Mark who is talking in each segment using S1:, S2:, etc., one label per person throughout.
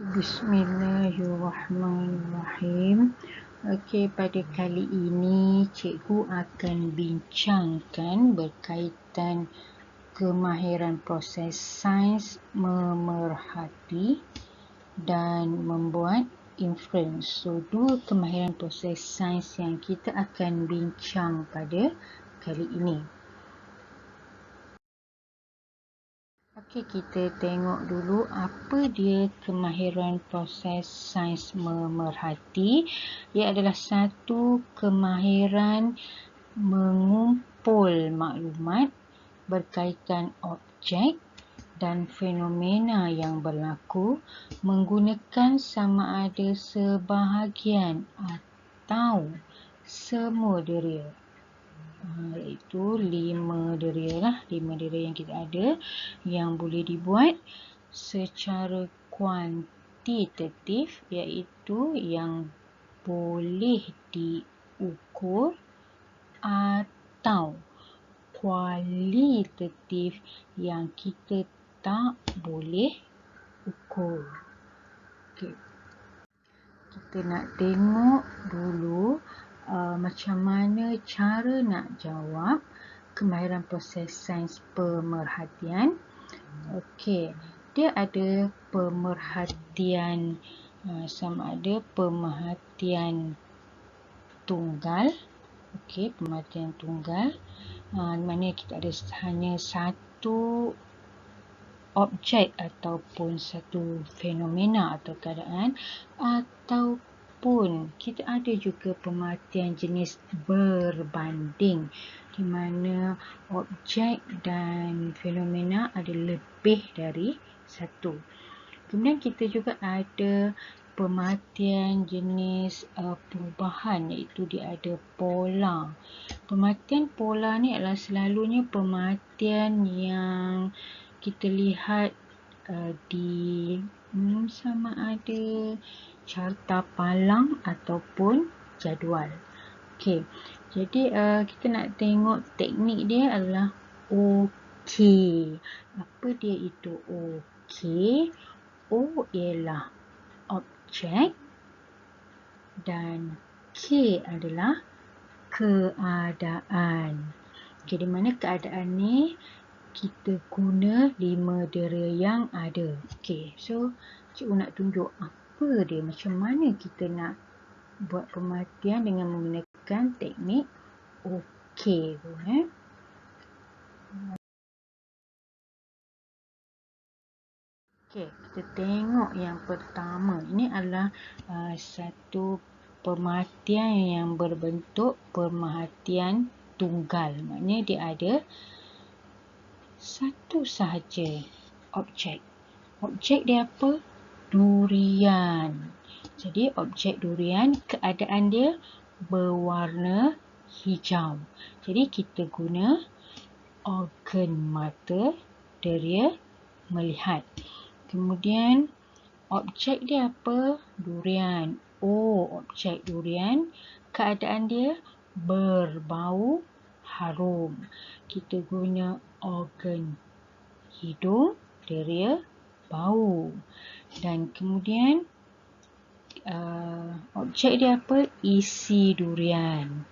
S1: Bismillahirrahmanirrahim. Okey, pada kali ini cikgu akan bincangkan berkaitan kemahiran proses sains memerhati dan membuat inference. So, dua kemahiran proses sains yang kita akan bincang pada kali ini. Okey, kita tengok dulu apa dia kemahiran proses sains memerhati. Ia adalah satu kemahiran mengumpul maklumat berkaitan objek dan fenomena yang berlaku menggunakan sama ada sebahagian atau semua deria. Iaitu 5 deria lah, 5 deria yang kita ada yang boleh dibuat secara kuantitatif, iaitu yang boleh diukur, atau kualitatif yang kita tak boleh ukur. Okay. Kita nak tengok dulu macam mana cara nak jawab kemahiran proses sains pemerhatian. Okey, dia ada pemerhatian sama ada pemerhatian tunggal. Okey, pemerhatian tunggal mana kita ada hanya satu objek ataupun satu fenomena atau keadaan, ataupun kita ada juga pemerhatian jenis berbanding di mana objek dan fenomena ada lebih dari satu. Kemudian kita juga ada pemerhatian jenis perubahan, iaitu dia ada pola. Pemerhatian pola ni adalah selalunya pemerhatian yang kita lihat di sama ada carta palang ataupun jadual. Okey, jadi kita nak tengok teknik dia adalah OK. Apa dia itu OK? O ialah objek dan K adalah keadaan. Okey, di mana keadaan ni kita guna 5 deria yang ada. Okey, so cikgu nak tunjuk apa dia, macam mana kita nak buat pemerhatian dengan menggunakan teknik OK tu. Okey, kita tengok yang pertama. Ini adalah satu pemerhatian yang berbentuk pemerhatian tunggal. Maknanya dia ada satu sahaja objek. Objek dia apa? Durian. Jadi objek durian, keadaan dia berwarna hijau. Jadi kita guna organ mata, deria melihat. Kemudian objek dia apa? Durian. Objek durian, keadaan dia berbau harum. Kita guna organ hidung, deria bau. Dan kemudian objek dia apa? Isi durian.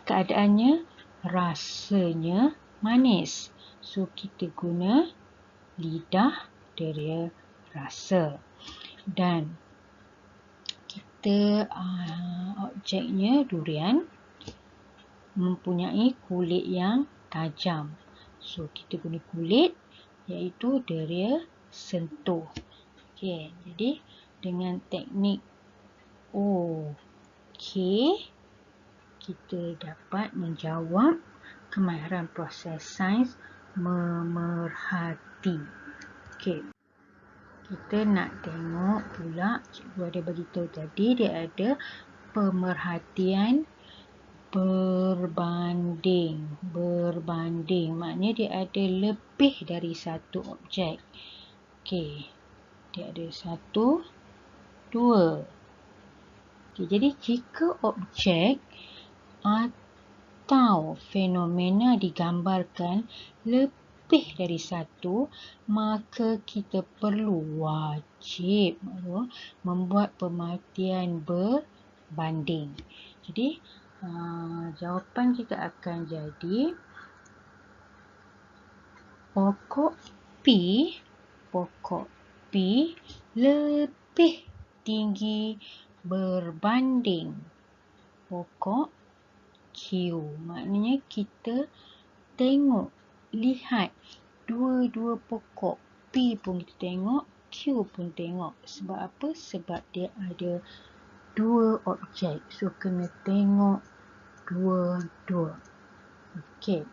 S1: Keadaannya rasanya manis. So kita guna lidah, deria rasa. Dan kita objeknya durian mempunyai kulit yang tajam. So kita guna kulit, iaitu deria sentuh. Okey, jadi dengan teknik OK kita dapat menjawab kemahiran proses sains memerhati. Okey, kita nak tengok pula, cikgu ada beritahu tadi dia ada pemerhatian berbanding. Berbanding maknanya dia ada lebih dari satu objek. Okey, dia ada 1, 2. Okey, jadi jika objek atau fenomena digambarkan lebih lebih dari satu, maka kita perlu wajib membuat pemerhatian berbanding. Jadi jawapan kita akan jadi pokok P lebih tinggi berbanding pokok Q. Maknanya kita lihat dua-dua pokok. P pun kita tengok, Q pun tengok. Sebab apa? Sebab dia ada dua objek. So, kena tengok dua-dua. Okey.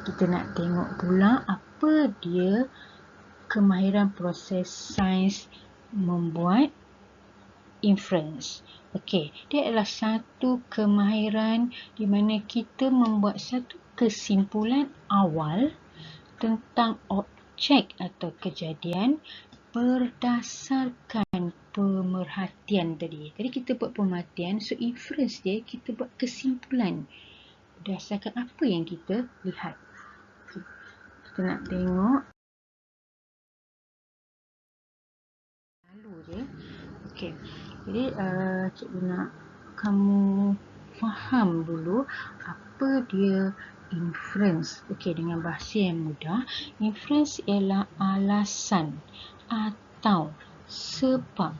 S1: Kita nak tengok pula apa dia kemahiran proses sains membuat inference. Okey, dia adalah satu kemahiran di mana kita membuat satu kesimpulan awal tentang objek atau kejadian berdasarkan pemerhatian tadi. Jadi kita buat pemerhatian, so inference dia kita buat kesimpulan berdasarkan apa yang kita lihat. Okay. Kita nak tengok lalu je. Okey. Jadi cikgu nak kamu faham dulu apa dia inference. Okey, dengan bahasa yang mudah, inference ialah alasan atau sebab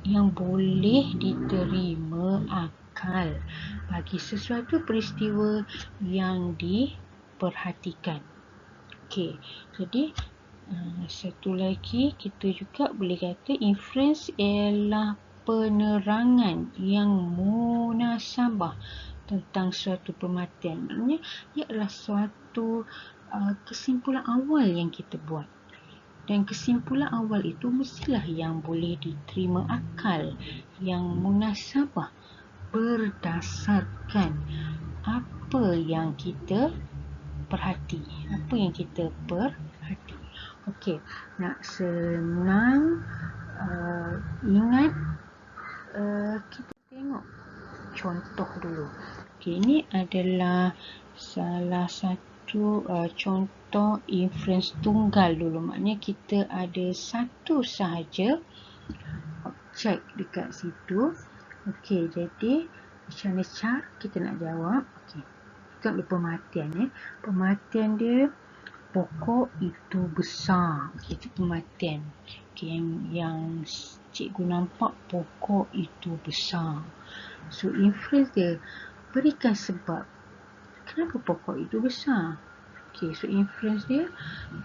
S1: yang boleh diterima akal bagi sesuatu peristiwa yang diperhatikan. Okey, jadi satu lagi kita juga boleh kata inference ialah penerangan yang munasabah tentang suatu pemerhatian. Maknanya ia adalah suatu kesimpulan awal yang kita buat. Dan kesimpulan awal itu mestilah yang boleh diterima akal, yang munasabah berdasarkan apa yang kita perhati. Okey, nak senang ingat, kita tengok contoh dulu. Okey, ini adalah salah satu contoh inference tunggal dulu. Maknanya kita ada satu sahaja objek dekat situ. Okey, jadi macam mana cara kita nak jawab? Okey, tengok dulu pemerhatian. Pemerhatian dia pokok itu besar. Okay, itu pemerhatian. Okay, yang cikgu nampak pokok itu besar. So, inference dia berikan sebab kenapa pokok itu besar. Okay, so inference dia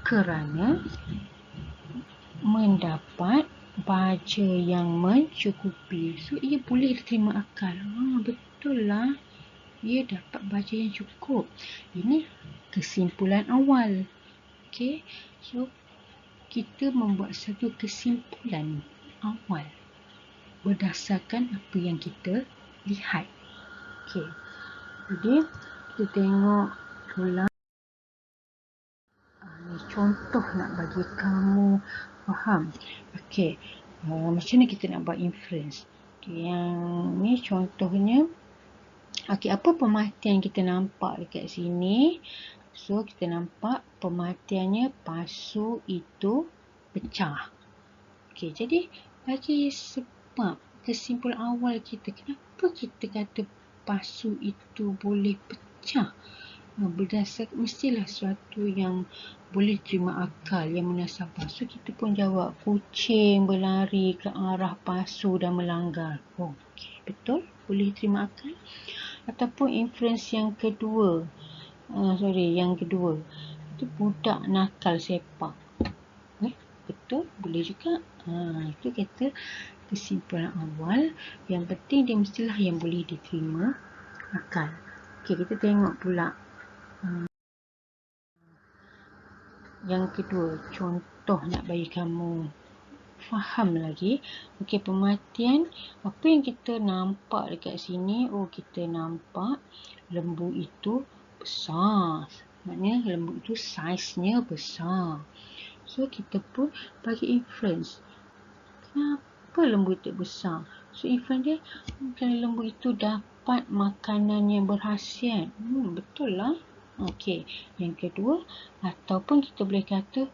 S1: kerana mendapat baja yang mencukupi. So, ia boleh diterima akal. Betul lah. Ia dapat baja yang cukup. Ini kesimpulan awal. Okey, so kita membuat satu kesimpulan awal berdasarkan apa yang kita lihat. Okey, jadi kita tengok pula contoh nak bagi kamu faham. Okey, macam mana kita nak buat inference. Okay, yang ni contohnya. Okey, apa pemerhatian kita nampak dekat sini? So, kita nampak pemerhatiannya pasu itu pecah. Okey, jadi bagi sebab kesimpulan awal kita, kenapa kita kata pasu itu boleh pecah? Berdasarkan mestilah suatu yang boleh terima akal, yang munasabah. So, kita pun jawab kucing berlari ke arah pasu dan melanggar. Okey, betul? Boleh terima akal? Ataupun inference yang kedua. Yang kedua. Itu budak nakal sepak. Betul? Boleh juga. Itu kata kesimpulan awal. Yang penting dia mestilah yang boleh diterima akal. Okey, kita tengok pula. Yang kedua, contoh nak bagi kamu faham lagi. Okey, pemerhatian. Apa yang kita nampak dekat sini? Kita nampak lembu itu besar. Maknanya lembu itu saiznya besar. So, kita pun bagi inference. Kenapa lembu itu besar? So, inference dia, kerana lembu itu dapat mendapat makanan yang berkhasiat. Betul lah. Okey. Yang kedua, ataupun kita boleh kata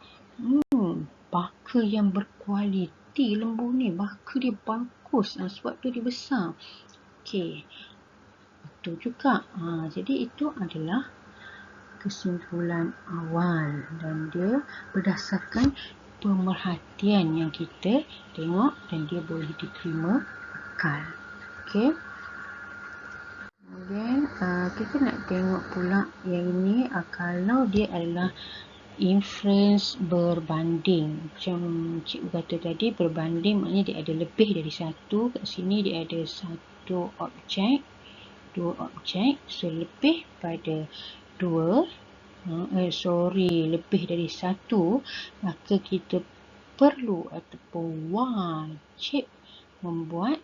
S1: baka yang berkualiti lembu ni. Baka dia bagus sebab tu dia besar. Okey. Betul juga. Jadi itu adalah kesimpulan awal dan dia berdasarkan pemerhatian yang kita tengok dan dia boleh diterima akal. Okey. Kemudian kita nak tengok pula yang ini kalau dia adalah inference berbanding. Macam cikgu kata tadi, berbanding maknanya dia ada lebih dari satu. Kat sini dia ada satu objek, dua objek. So lebih pada dua, lebih dari satu, maka kita perlu ataupun wajib membuat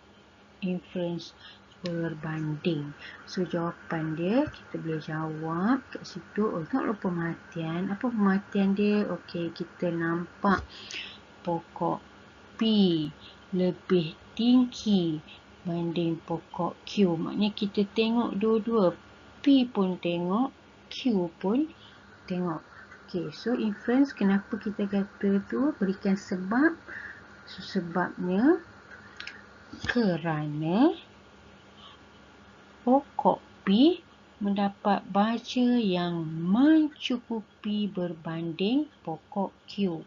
S1: inference berbanding. So jawapan dia kita boleh jawab kat situ. Tengoklah pemerhatian. Apa pemerhatian dia? Okey, kita nampak pokok P lebih tinggi banding pokok Q. Maknanya kita tengok dua-dua. P pun tengok, Q pun tengok. Okey, so inference kenapa kita kata tu berikan sebab. So sebabnya kerana pokok P mendapat baja yang mencukupi berbanding pokok Q.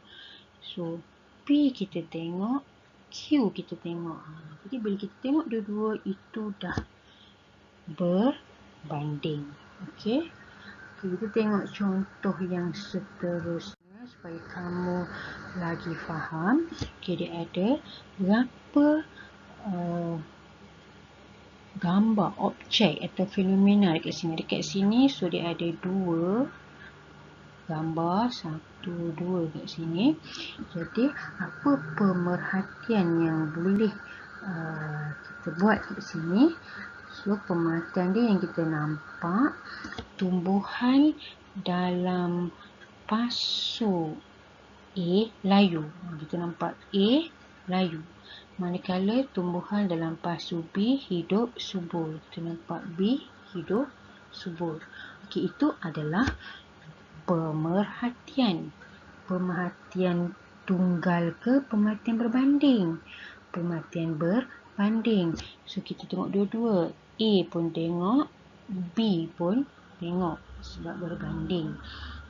S1: So, P kita tengok, Q kita tengok. Jadi, bila kita tengok dua-dua, itu dah berbanding. Okey. Kita tengok contoh yang seterusnya supaya kamu lagi faham. Okey, dia ada berapa gambar objek atau fenomena dekat sini. Dekat sini, so dia ada dua gambar, satu, dua kat sini. Jadi, apa pemerhatian yang boleh kita buat kat sini? So, pemerhatian dia yang kita nampak, tumbuhan dalam pasu A layu. Kita nampak A layu. Manakala tumbuhan dalam pasu B hidup subur. Kita nampak B hidup subur. Okey, itu adalah pemerhatian. Pemerhatian tunggal ke pemerhatian berbanding? Pemerhatian berbanding. So, kita tengok dua-dua. A pun tengok, B pun tengok sebab berbanding.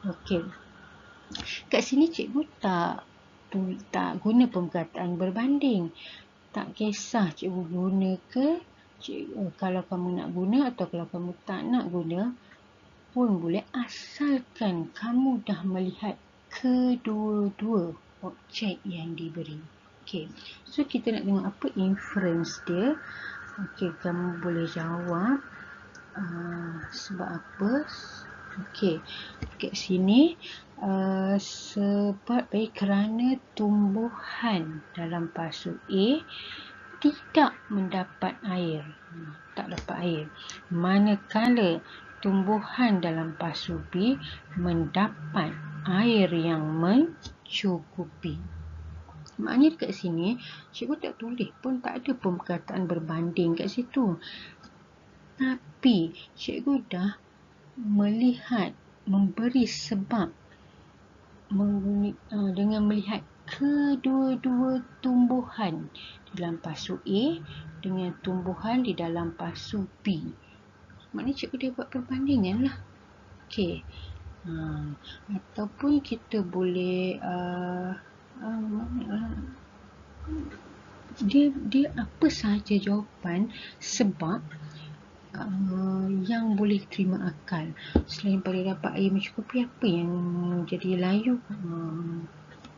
S1: Okey. Kat sini cikgu tak guna perkataan berbanding. Tak kisah cikgu guna ke, kalau kamu nak guna atau kalau kamu tak nak guna pun boleh, asalkan kamu dah melihat kedua-dua objek yang diberi. Okey. So kita nak tengok apa inference dia. Okey, kamu boleh jawab sebab apa? Okey, kat sini sebab kerana tumbuhan dalam pasu A tidak mendapat air. Tak dapat air. Manakala tumbuhan dalam pasu B mendapat air yang mencukupi. Maknanya dekat sini, cikgu tak tulis pun, tak ada perkataan berbanding kat situ. Tapi cikgu dah melihat, memberi sebab dengan melihat kedua-dua tumbuhan dalam pasu A dengan tumbuhan di dalam pasu B. Maknanya cikgu dia buat perbandingan lah. Okey. Ataupun kita boleh dia apa sahaja jawapan sebab yang boleh terima akal. Selain pada dapat air mencukupi, apa yang jadi layu?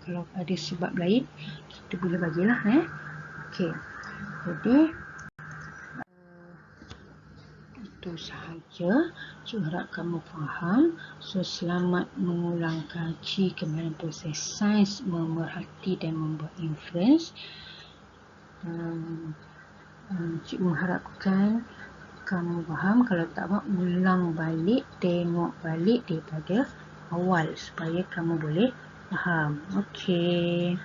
S1: Kalau ada sebab lain, kita boleh bagilah. Okey. Jadi itu sahaja. Cikgu harap kamu faham. So, selamat mengulang kaji kembali proses sains memerhati dan membuat inference. Cikgu mengharapkan kamu faham. Kalau tak faham, ulang balik, tengok balik daripada awal supaya kamu boleh faham. Okey.